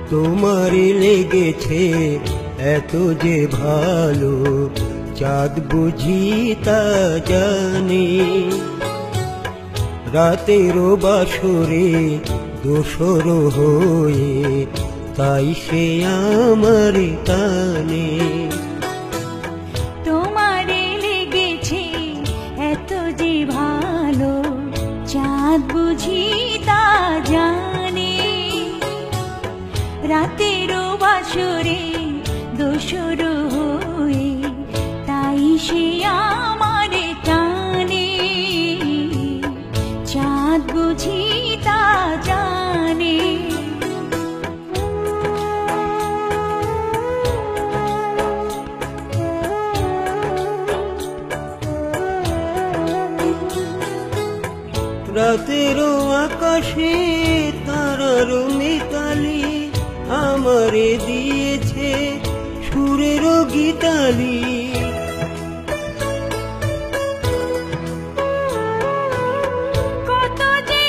তোমারই লেগেছে এত যে ভালো, চাঁদ বুঝি তা জানে। রাতেরও বাসরে দোসর হয়ে তাই সে আমার টানে। তোমারে লেগেছে এত যে ভালো, চাঁদ বুঝি তা জানে। রাতেরও বাসরে দোসর হয়ে তাই সে আমার টানে। চাঁদ বুঝি তা জানে। রাতেরও আকাশে তারার মিতালি আমারে দিয়েছে সুরেরও গীতালি। কত যে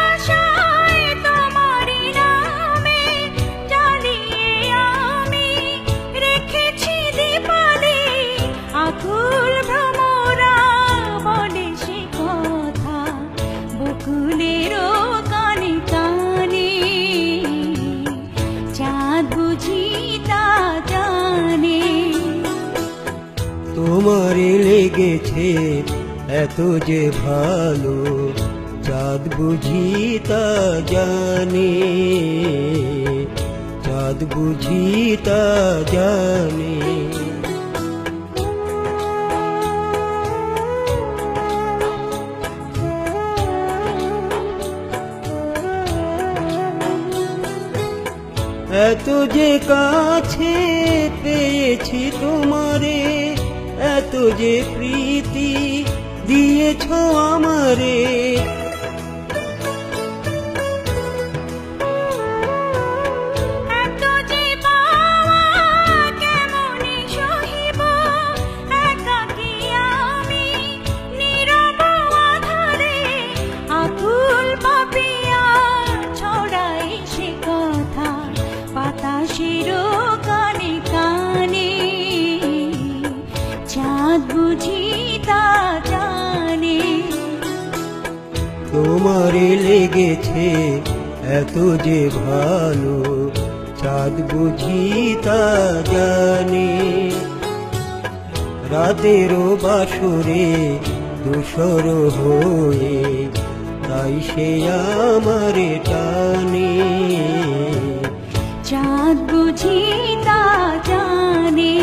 আশায় তোমারি নামে জ্বালিয়ে আমি রেখেছি দীপালি। আকুল ভ্রমরা বলে সে কথা বকুলেরও কানে কানে। চাঁদ বুঝি তা জানে। তোমারে লেগেছে এত যে ভালো, চাঁদ বুঝি তা জানে। চাঁদ বুঝি তা জানে। এত যে কাছে পেয়েছি তোমারে, এত যে প্রীতি দিয়েছ আমারে। এত যে পাওয়া কেমনে সহিব, একাকী আমি নীরব আধারে। আকুল পাপিয়া ছড়াই সে কথা বাতাসেরও কানে কানে। চাঁদ বুঝি তা জানে। তোমারে লেগেছে এত যে ভালো, চাঁদ বুঝি তা জানে। রাতেরও বাসরে দোসর হয়ে তাই সে আমার টানে। চাঁদ বুঝি তা জানে।